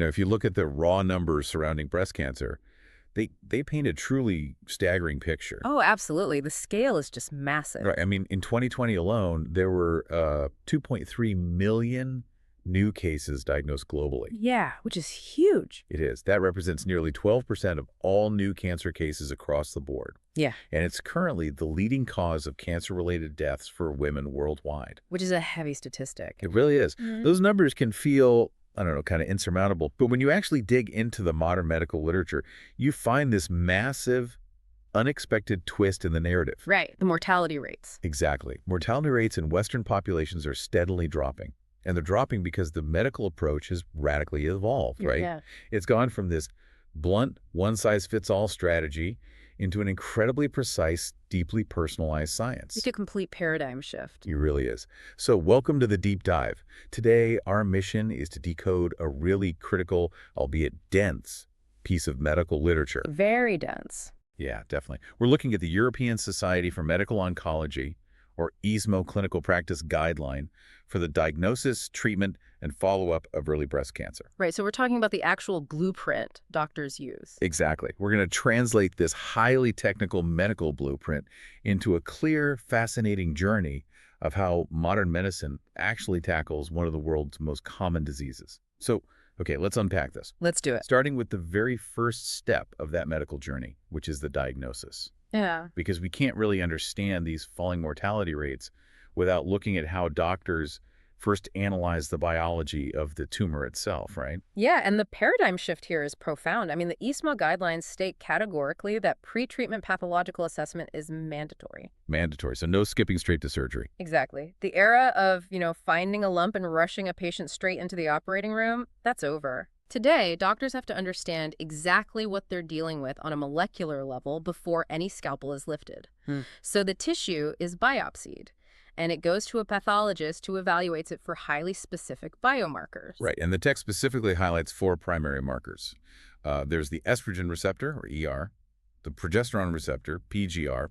If you look at the raw numbers surrounding breast cancer, they paint a truly staggering picture. Oh, absolutely. The scale is just massive. Right. I mean, in 2020 alone, there were 2.3 million new cases diagnosed globally. Yeah, which is huge. It is. That represents nearly 12% of all new cancer cases across the board. Yeah, And it's currently the leading cause of cancer-related deaths for women worldwide. which is a heavy statistic. It really is. Mhm. Those numbers can feel, I don't know, kind of insurmountable. But when you actually dig into the modern medical literature, you find this massive, unexpected twist in the narrative. Right, the mortality rates. Exactly. Mortality rates in Western populations are steadily dropping. And they're dropping because the medical approach has radically evolved, right? Yeah. It's gone from this blunt, one-size-fits-all strategy into an incredibly precise, deeply personalized science. It's a complete paradigm shift. It really is. So welcome to the deep dive. Today, our mission is to decode a really critical, albeit dense, piece of medical literature. Very dense. Yeah, definitely. We're looking at the European Society for Medical Oncology, or ESMO Clinical Practice Guideline, for the diagnosis, treatment, and follow-up of early breast cancer. Right, so we're talking about the actual blueprint doctors use. Exactly. We're going to translate this highly technical medical blueprint into a clear, fascinating journey of how modern medicine actually tackles one of the world's most common diseases. So, okay, let's unpack this. Let's do it. Starting with the very first step of that medical journey, which is the diagnosis. Yeah. Because we can't really understand these falling mortality rates without looking at how doctors first analyze the biology of the tumor itself, right? Yeah, and the paradigm shift here is profound. I mean, the ESMO guidelines state categorically that pre-treatment pathological assessment is mandatory. Mandatory, so no skipping straight to surgery. Exactly. The era of, finding a lump and rushing a patient straight into the operating room, that's over. Today, doctors have to understand exactly what they're dealing with on a molecular level before any scalpel is lifted. So the tissue is biopsied, and it goes to a pathologist who evaluates it for highly specific biomarkers. Right, and the text specifically highlights 4 primary markers. There's the estrogen receptor, or ER, the progesterone receptor, PGR,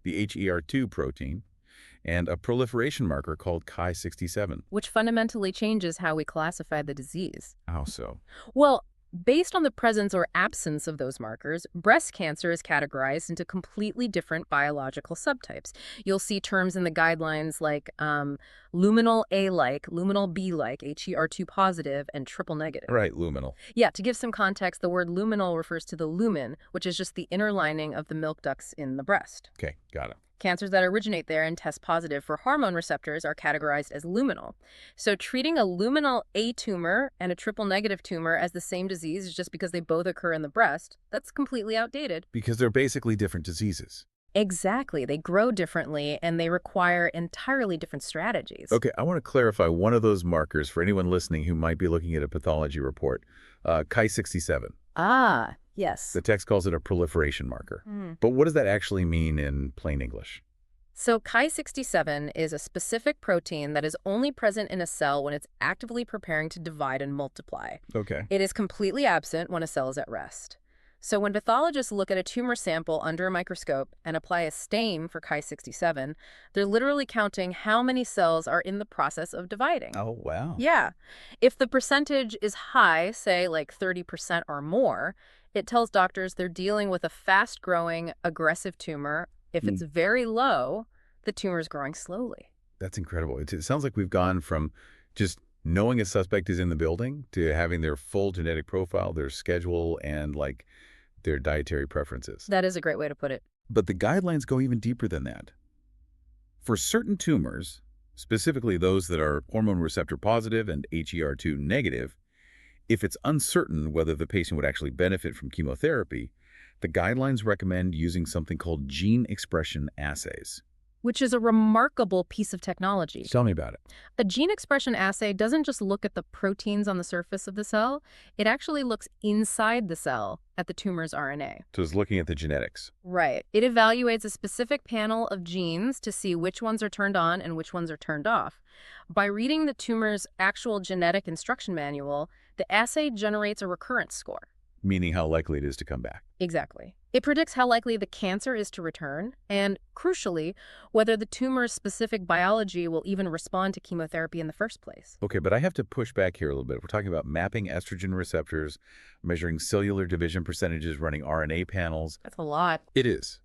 the HER2 protein, and a proliferation marker called Ki-67. Which fundamentally changes how we classify the disease. How so? Well, based on the presence or absence of those markers, breast cancer is categorized into completely different biological subtypes. You'll see terms in the guidelines like luminal A-like, luminal B-like, HER2 positive, and triple negative. Right, luminal. Yeah, to give some context, the word luminal refers to the lumen, which is just the inner lining of the milk ducts in the breast. Okay, got it. Cancers that originate there and test positive for hormone receptors are categorized as luminal. So treating a luminal A tumor and a triple negative tumor as the same disease just because they both occur in the breast, that's completely outdated. Because they're basically different diseases. Exactly. They grow differently and they require entirely different strategies. Okay, I want to clarify one of those markers for anyone listening who might be looking at a pathology report. Ki-67. Ah, yes. The text calls it a proliferation marker. But what does that actually mean in plain English? So Ki-67 is a specific protein that is only present in a cell when it's actively preparing to divide and multiply. Okay. It is completely absent when a cell is at rest. So when pathologists look at a tumor sample under a microscope and apply a stain for Ki-67, they're literally counting how many cells are in the process of dividing. Oh, wow. Yeah. If the percentage is high, say like 30% or more, it tells doctors they're dealing with a fast-growing, aggressive tumor. If it's very low, the tumor is growing slowly. That's incredible. It sounds like we've gone from just knowing a suspect is in the building to having their full genetic profile, their schedule, and their dietary preferences. That is a great way to put it. But the guidelines go even deeper than that. For certain tumors, specifically those that are hormone receptor positive and HER2 negative, if it's uncertain whether the patient would actually benefit from chemotherapy, the guidelines recommend using something called gene expression assays. Which is a remarkable piece of technology. Tell me about it. A gene expression assay doesn't just look at the proteins on the surface of the cell, it actually looks inside the cell at the tumor's RNA. So it's looking at the genetics. Right. It evaluates a specific panel of genes to see which ones are turned on and which ones are turned off. By reading the tumor's actual genetic instruction manual, the assay generates a recurrence score. Meaning how likely it is to come back. Exactly. It predicts how likely the cancer is to return and, crucially, whether the tumor's specific biology will even respond to chemotherapy in the first place. Okay, but I have to push back here a little bit. We're talking about mapping estrogen receptors, measuring cellular division percentages, running RNA panels. That's a lot. It is.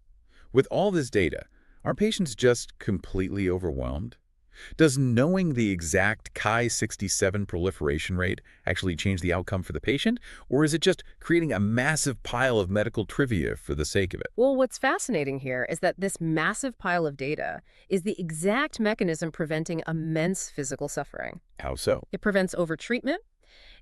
With all this data, are patients just completely overwhelmed? Does knowing the exact Ki-67 proliferation rate actually change the outcome for the patient, or is it just creating a massive pile of medical trivia for the sake of it? Well, what's fascinating here is that this massive pile of data is the exact mechanism preventing immense physical suffering. How so? It prevents overtreatment.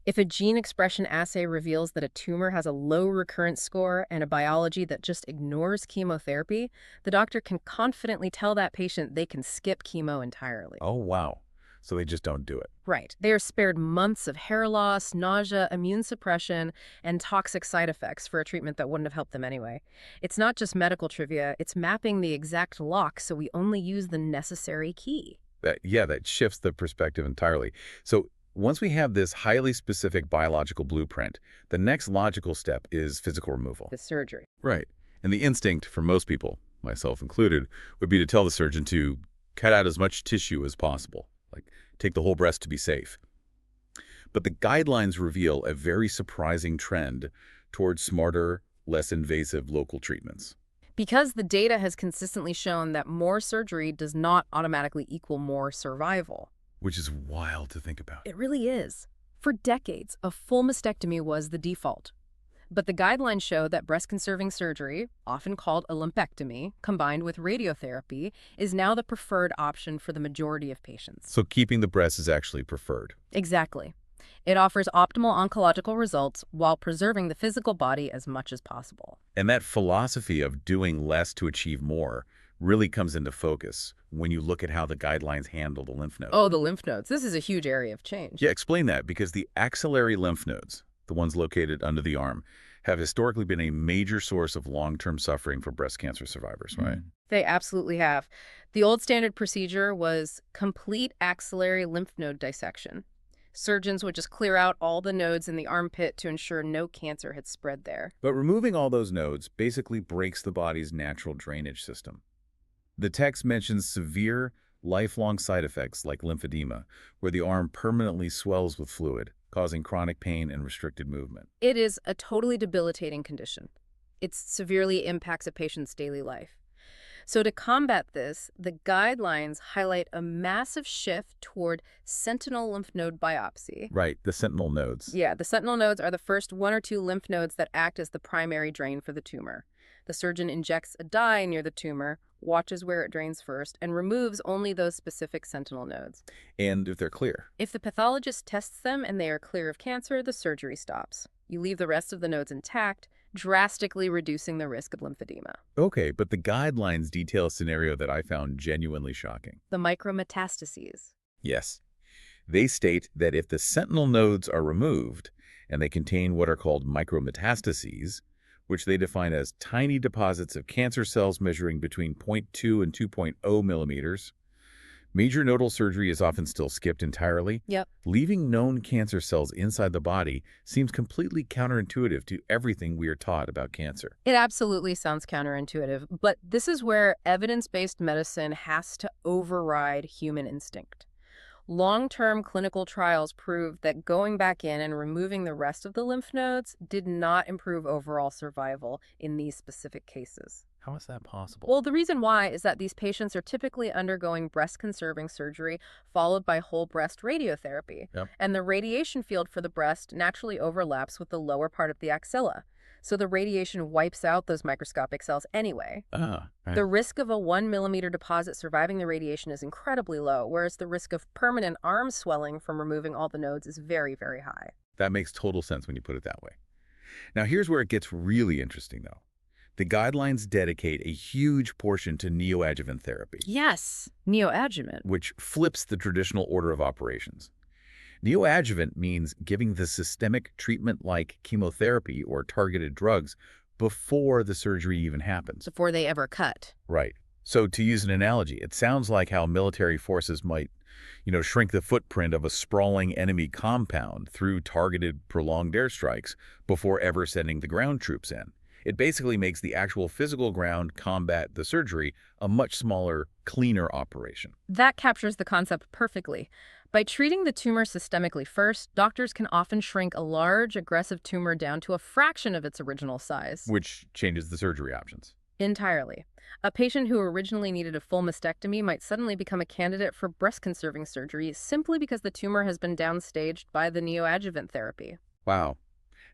If a gene expression assay reveals that a tumor has a low recurrence score and a biology that just ignores chemotherapy, the doctor can confidently tell that patient they can skip chemo entirely. Oh, wow. So they just don't do it. Right. They are spared months of hair loss, nausea, immune suppression, and toxic side effects for a treatment that wouldn't have helped them anyway. It's not just medical trivia, it's mapping the exact lock so we only use the necessary key. That shifts the perspective entirely. So once we have this highly specific biological blueprint, the next logical step is physical removal. The surgery. Right. And the instinct for most people, myself included, would be to tell the surgeon to cut out as much tissue as possible, like take the whole breast to be safe. But the guidelines reveal a very surprising trend towards smarter, less invasive local treatments. Because the data has consistently shown that more surgery does not automatically equal more survival. Which is wild to think about. It really is. For decades, a full mastectomy was the default. But the guidelines show that breast-conserving surgery, often called a lumpectomy, combined with radiotherapy, is now the preferred option for the majority of patients. So keeping the breast is actually preferred. Exactly. It offers optimal oncological results while preserving the physical body as much as possible. And that philosophy of doing less to achieve more really comes into focus when you look at how the guidelines handle the lymph nodes. Oh, the lymph nodes. This is a huge area of change. Yeah, explain that, because the axillary lymph nodes, the ones located under the arm, have historically been a major source of long-term suffering for breast cancer survivors, right? They absolutely have. The old standard procedure was complete axillary lymph node dissection. Surgeons would just clear out all the nodes in the armpit to ensure no cancer had spread there. But removing all those nodes basically breaks the body's natural drainage system. The text mentions severe, lifelong side effects like lymphedema, where the arm permanently swells with fluid, causing chronic pain and restricted movement. It is a totally debilitating condition. It severely impacts a patient's daily life. So to combat this, the guidelines highlight a massive shift toward sentinel lymph node biopsy. Right, the sentinel nodes. Yeah, the sentinel nodes are the first 1 or 2 lymph nodes that act as the primary drain for the tumor. The surgeon injects a dye near the tumor, watches where it drains first, and removes only those specific sentinel nodes. And if they're clear. If the pathologist tests them and they are clear of cancer, the surgery stops. You leave the rest of the nodes intact, drastically reducing the risk of lymphedema. Okay, but the guidelines detail a scenario that I found genuinely shocking. The micrometastases. Yes. They state that if the sentinel nodes are removed and they contain what are called micrometastases, which they define as tiny deposits of cancer cells measuring between 0.2 and 2.0 millimeters, major nodal surgery is often still skipped entirely. Yep. Leaving known cancer cells inside the body seems completely counterintuitive to everything we are taught about cancer. It absolutely sounds counterintuitive, but this is where evidence-based medicine has to override human instinct. Long-term clinical trials proved that going back in and removing the rest of the lymph nodes did not improve overall survival in these specific cases. How is that possible? Well, the reason why is that these patients are typically undergoing breast-conserving surgery followed by whole breast radiotherapy. Yep. And the radiation field for the breast naturally overlaps with the lower part of the axilla. So the radiation wipes out those microscopic cells anyway. Right. The risk of a 1 millimeter deposit surviving the radiation is incredibly low, whereas the risk of permanent arm swelling from removing all the nodes is very, very high. That makes total sense when you put it that way. Now, here's where it gets really interesting, though. The guidelines dedicate a huge portion to neoadjuvant therapy. Yes, neoadjuvant. Which flips the traditional order of operations. Neoadjuvant means giving the systemic treatment like chemotherapy or targeted drugs before the surgery even happens. Before they ever cut. Right. So to use an analogy, it sounds like how military forces might, shrink the footprint of a sprawling enemy compound through targeted prolonged airstrikes before ever sending the ground troops in. It basically makes the actual physical ground combat the surgery a much smaller, cleaner operation. That captures the concept perfectly. By treating the tumor systemically first, doctors can often shrink a large, aggressive tumor down to a fraction of its original size. Which changes the surgery options. Entirely. A patient who originally needed a full mastectomy might suddenly become a candidate for breast-conserving surgery simply because the tumor has been downstaged by the neoadjuvant therapy. Wow.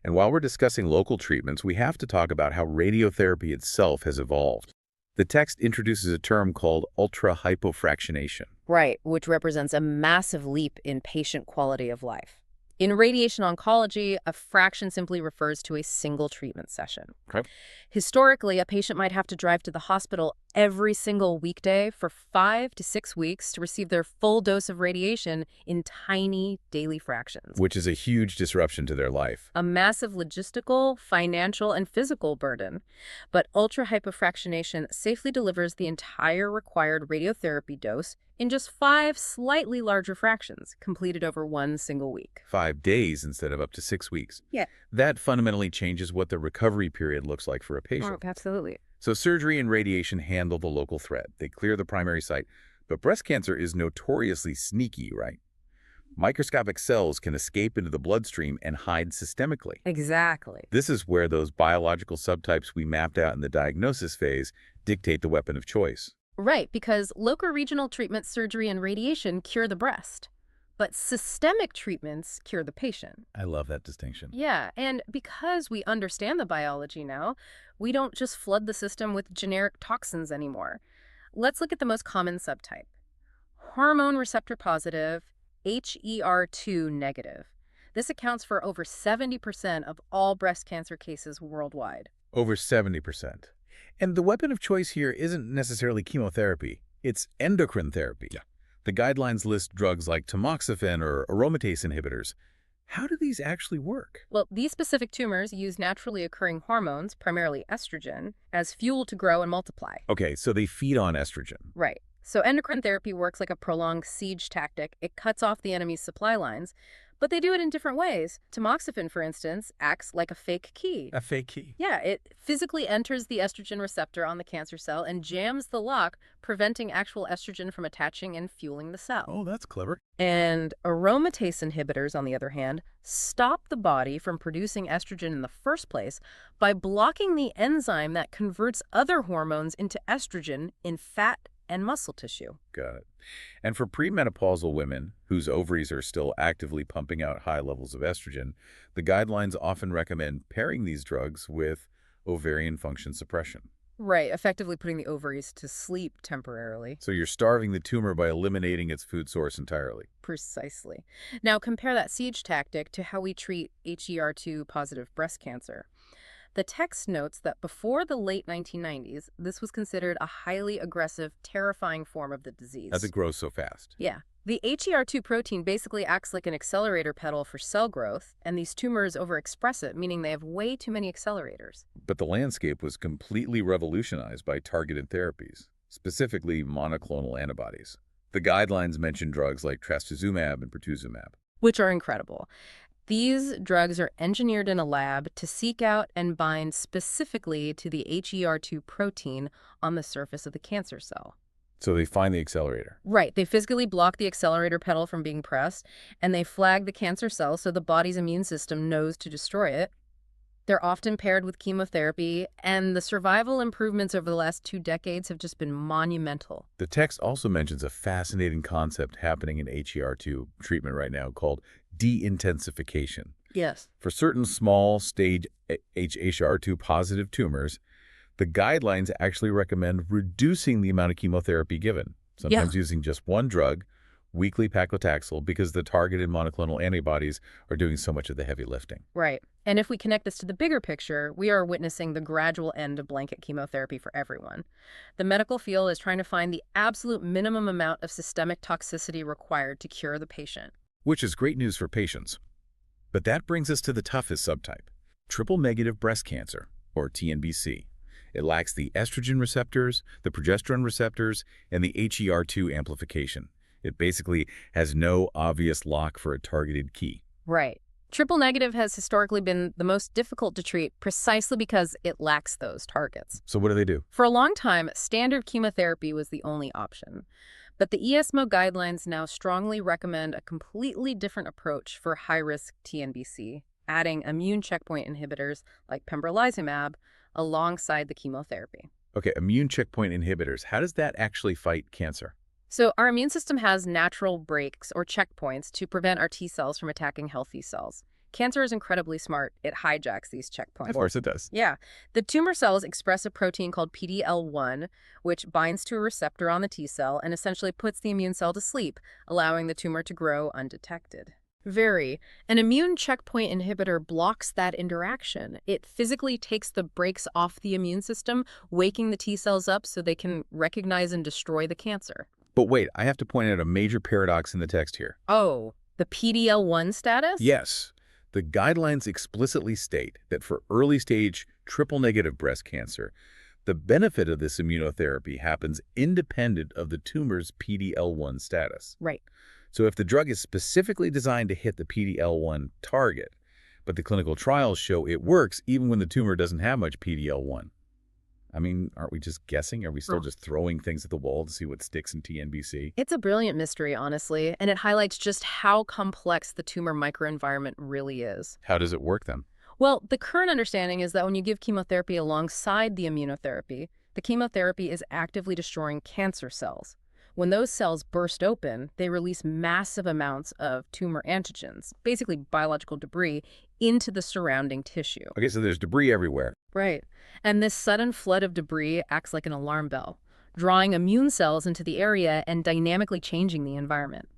And while we're discussing local treatments, we have to talk about how radiotherapy itself has evolved. The text introduces a term called ultra-hypofractionation. Right, which represents a massive leap in patient quality of life. In radiation oncology, a fraction simply refers to a single treatment session. Okay. Historically, a patient might have to drive to the hospital every single weekday for 5 to 6 weeks to receive their full dose of radiation in tiny daily fractions. Which is a huge disruption to their life. A massive logistical, financial, and physical burden. But ultra-hypofractionation safely delivers the entire required radiotherapy dose in just 5 slightly larger fractions, completed over one single week. 5 days instead of up to 6 weeks. Yeah. That fundamentally changes what the recovery period looks like for a patient. Oh, absolutely. So surgery and radiation handle the local threat. They clear the primary site. But breast cancer is notoriously sneaky, right? Microscopic cells can escape into the bloodstream and hide systemically. Exactly. This is where those biological subtypes we mapped out in the diagnosis phase dictate the weapon of choice. Right, because local regional treatment, surgery, and radiation cure the breast. But systemic treatments cure the patient. I love that distinction. Yeah, and because we understand the biology now, we don't just flood the system with generic toxins anymore. Let's look at the most common subtype. Hormone receptor positive, HER2 negative. This accounts for over 70% of all breast cancer cases worldwide. Over 70%. And the weapon of choice here isn't necessarily chemotherapy. It's endocrine therapy. Yeah. The guidelines list drugs like tamoxifen or aromatase inhibitors. How do these actually work? Well, these specific tumors use naturally occurring hormones, primarily estrogen, as fuel to grow and multiply. Okay, so they feed on estrogen. Right. So endocrine therapy works like a prolonged siege tactic. It cuts off the enemy's supply lines, but they do it in different ways. Tamoxifen, for instance, acts like a fake key. A fake key. Yeah, it physically enters the estrogen receptor on the cancer cell and jams the lock, preventing actual estrogen from attaching and fueling the cell. Oh, that's clever. And aromatase inhibitors, on the other hand, stop the body from producing estrogen in the first place by blocking the enzyme that converts other hormones into estrogen in fat and muscle tissue. Got it. And for premenopausal women whose ovaries are still actively pumping out high levels of estrogen, the guidelines often recommend pairing these drugs with ovarian function suppression. Right, effectively putting the ovaries to sleep temporarily. So you're starving the tumor by eliminating its food source entirely. Precisely. Now compare that siege tactic to how we treat HER2 positive breast cancer. The text notes that before the late 1990s, this was considered a highly aggressive, terrifying form of the disease. As it grows so fast. Yeah. The HER2 protein basically acts like an accelerator pedal for cell growth, and these tumors overexpress it, meaning they have way too many accelerators. But the landscape was completely revolutionized by targeted therapies, specifically monoclonal antibodies. The guidelines mention drugs like trastuzumab and pertuzumab. Which are incredible. These drugs are engineered in a lab to seek out and bind specifically to the HER2 protein on the surface of the cancer cell. So they find the accelerator. Right. They physically block the accelerator pedal from being pressed, and they flag the cancer cell so the body's immune system knows to destroy it. They're often paired with chemotherapy, and the survival improvements over the last 2 decades have just been monumental. The text also mentions a fascinating concept happening in HER2 treatment right now called de-intensification. Yes. For certain small-stage HER2 positive tumors, the guidelines actually recommend reducing the amount of chemotherapy given, sometimes using just one drug, weekly paclitaxel, because the targeted monoclonal antibodies are doing so much of the heavy lifting. Right. And if we connect this to the bigger picture, we are witnessing the gradual end of blanket chemotherapy for everyone. The medical field is trying to find the absolute minimum amount of systemic toxicity required to cure the patient. Which is great news for patients. But that brings us to the toughest subtype, triple-negative breast cancer, or TNBC. It lacks the estrogen receptors, the progesterone receptors, and the HER2 amplification. It basically has no obvious lock for a targeted key. Right. Triple negative has historically been the most difficult to treat precisely because it lacks those targets. So what do? For a long time, standard chemotherapy was the only option. But the ESMO guidelines now strongly recommend a completely different approach for high-risk TNBC, adding immune checkpoint inhibitors like pembrolizumab alongside the chemotherapy. Okay, immune checkpoint inhibitors. How does that actually fight cancer? So our immune system has natural breaks or checkpoints to prevent our T cells from attacking healthy cells. Cancer is incredibly smart. It hijacks these checkpoints. Of course it does. Yeah. The tumor cells express a protein called PD-L1, which binds to a receptor on the T cell and essentially puts the immune cell to sleep, allowing the tumor to grow undetected. An immune checkpoint inhibitor blocks that interaction. It physically takes the brakes off the immune system, waking the T cells up so they can recognize and destroy the cancer. But wait, I have to point out a major paradox in the text here. Oh, the PD-L1 status? Yes. The guidelines explicitly state that for early-stage triple-negative breast cancer, the benefit of this immunotherapy happens independent of the tumor's PD-L1 status. Right. So if the drug is specifically designed to hit the PD-L1 target, but the clinical trials show it works even when the tumor doesn't have much PD-L1, I mean, aren't we just guessing? Are we still just throwing things at the wall to see what sticks in TNBC? It's a brilliant mystery, honestly, and it highlights just how complex the tumor microenvironment really is. How does it work then? Well, the current understanding is that when you give chemotherapy alongside the immunotherapy, the chemotherapy is actively destroying cancer cells. When those cells burst open, they release massive amounts of tumor antigens, basically biological debris, into the surrounding tissue. Okay, so there's debris everywhere. Right. And this sudden flood of debris acts like an alarm bell, drawing immune cells into the area and dynamically changing the environment.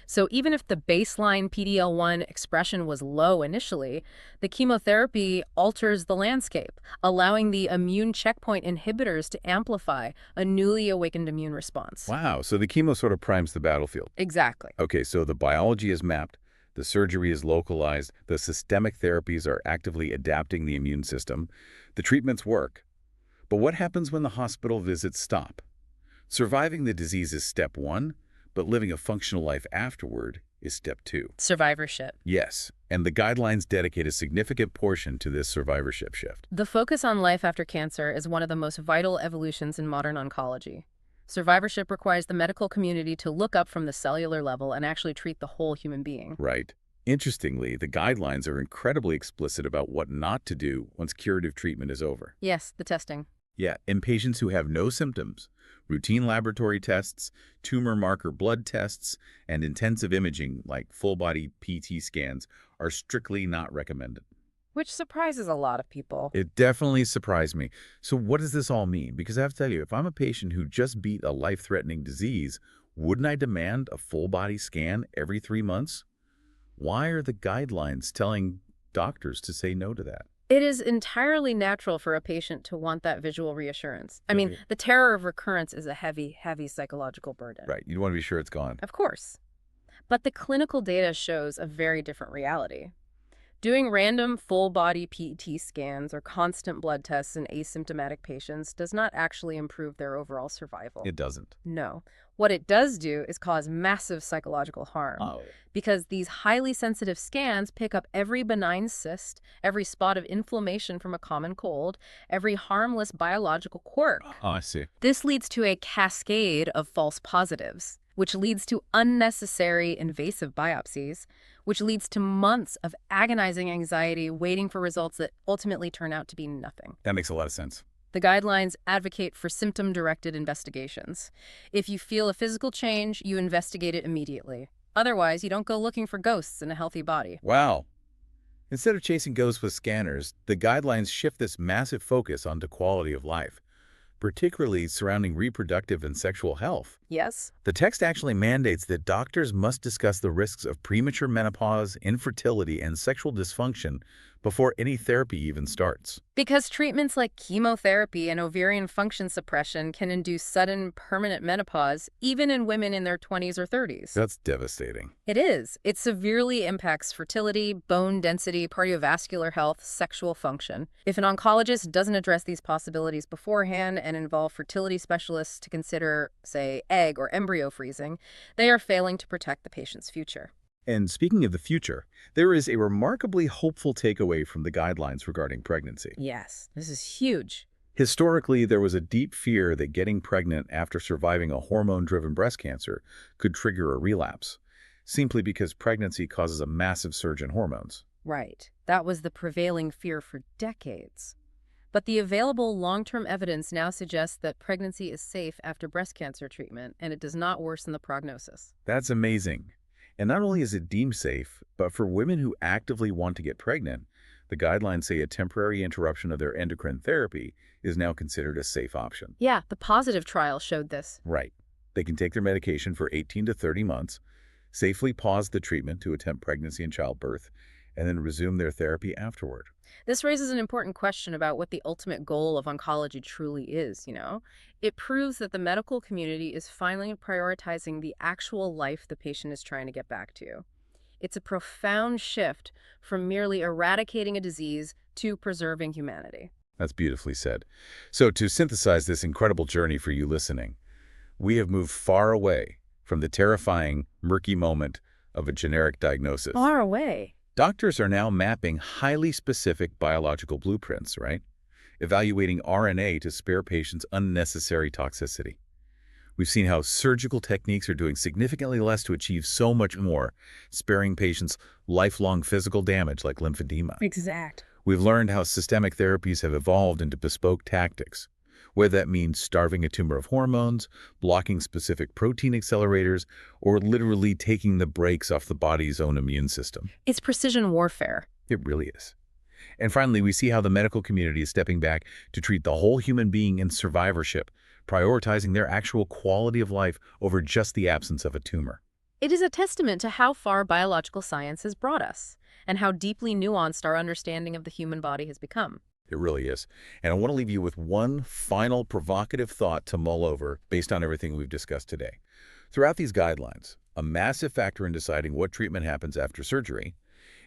So even if the baseline PD-L1 expression was low initially, the chemotherapy alters the landscape, allowing the immune checkpoint inhibitors to amplify a newly awakened immune response. Wow, so the chemo sort of primes the battlefield. Exactly. Okay, so the biology is mapped, the surgery is localized, the systemic therapies are actively adapting the immune system, the treatments work. But what happens when the hospital visits stop? Surviving the disease is step one, but living a functional life afterward is step two. Survivorship. Yes, and the guidelines dedicate a significant portion to this survivorship shift. The focus on life after cancer is one of the most vital evolutions in modern oncology. Survivorship requires the medical community to look up from the cellular level and actually treat the whole human being. Right. Interestingly, the guidelines are incredibly explicit about what not to do once curative treatment is over. Yes, the testing. Yeah, in patients who have no symptoms, routine laboratory tests, tumor marker blood tests, and intensive imaging like full-body PT scans are strictly not recommended. Which surprises a lot of people. It definitely surprised me. So what does this all mean? Because I have to tell you, if I'm a patient who just beat a life-threatening disease, wouldn't I demand a full-body scan every 3 months? Why are the guidelines telling doctors to say no to that? It is entirely natural for a patient to want that visual reassurance. I mean, the terror of recurrence is a heavy, heavy psychological burden. Right. You want to be sure it's gone. Of course. But the clinical data shows a very different reality. Doing random full-body PET scans or constant blood tests in asymptomatic patients does not actually improve their overall survival. It doesn't. No. What it does do is cause massive psychological harm. Because these highly sensitive scans pick up every benign cyst, every spot of inflammation from a common cold, every harmless biological quirk. I see. This leads to a cascade of false positives, which leads to unnecessary invasive biopsies, which leads to months of agonizing anxiety waiting for results that ultimately turn out to be nothing. That makes a lot of sense. The guidelines advocate for symptom-directed investigations. If you feel a physical change, you investigate it immediately. Otherwise, you don't go looking for ghosts in a healthy body. Wow. Instead of chasing ghosts with scanners, the guidelines shift this massive focus onto quality of life, particularly surrounding reproductive and sexual health. Yes? The text actually mandates that doctors must discuss the risks of premature menopause, infertility, and sexual dysfunction before any therapy even starts. Because treatments like chemotherapy and ovarian function suppression can induce sudden, permanent menopause, even in women in their 20s or 30s. That's devastating. It is. It severely impacts fertility, bone density, cardiovascular health, sexual function. If an oncologist doesn't address these possibilities beforehand and involve fertility specialists to consider, say, egg or embryo freezing, they are failing to protect the patient's future. And speaking of the future, there is a remarkably hopeful takeaway from the guidelines regarding pregnancy. Yes, this is huge. Historically, there was a deep fear that getting pregnant after surviving a hormone-driven breast cancer could trigger a relapse, simply because pregnancy causes a massive surge in hormones. Right. That was the prevailing fear for decades. But the available long-term evidence now suggests that pregnancy is safe after breast cancer treatment, and it does not worsen the prognosis. That's amazing. And not only is it deemed safe, but for women who actively want to get pregnant, the guidelines say a temporary interruption of their endocrine therapy is now considered a safe option. Yeah, the positive trial showed this. Right. They can take their medication for 18 to 30 months, safely pause the treatment to attempt pregnancy and childbirth, and then resume their therapy afterward. This raises an important question about what the ultimate goal of oncology truly is. It proves that the medical community is finally prioritizing the actual life the patient is trying to get back to. It's a profound shift from merely eradicating a disease to preserving humanity. That's beautifully said. So to synthesize this incredible journey for you listening, we have moved far away from the terrifying, murky moment of a generic diagnosis. Far away. Doctors are now mapping highly specific biological blueprints, right? Evaluating RNA to spare patients unnecessary toxicity. We've seen how surgical techniques are doing significantly less to achieve so much more, sparing patients lifelong physical damage like lymphedema. Exact. We've learned how systemic therapies have evolved into bespoke tactics, whether that means starving a tumor of hormones, blocking specific protein accelerators, or literally taking the brakes off the body's own immune system. It's precision warfare. It really is. And finally, we see how the medical community is stepping back to treat the whole human being in survivorship, prioritizing their actual quality of life over just the absence of a tumor. It is a testament to how far biological science has brought us, and how deeply nuanced our understanding of the human body has become. It really is. And I want to leave you with one final provocative thought to mull over based on everything we've discussed today. Throughout these guidelines, a massive factor in deciding what treatment happens after surgery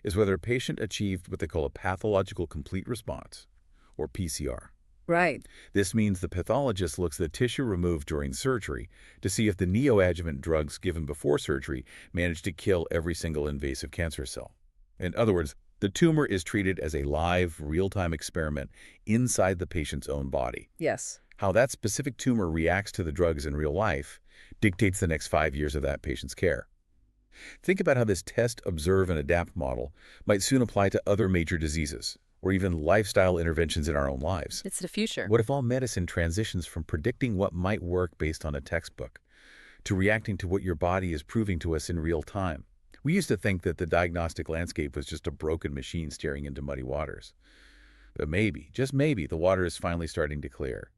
is whether a patient achieved what they call a pathological complete response, or PCR. Right. This means the pathologist looks at the tissue removed during surgery to see if the neoadjuvant drugs given before surgery managed to kill every single invasive cancer cell. In other words, the tumor is treated as a live, real-time experiment inside the patient's own body. Yes. How that specific tumor reacts to the drugs in real life dictates the next 5 years of that patient's care. Think about how this test, observe, and adapt model might soon apply to other major diseases, or even lifestyle interventions in our own lives. It's the future. What if all medicine transitions from predicting what might work based on a textbook to reacting to what your body is proving to us in real time? We used to think that the diagnostic landscape was just a broken machine staring into muddy waters. But maybe, just maybe, the water is finally starting to clear.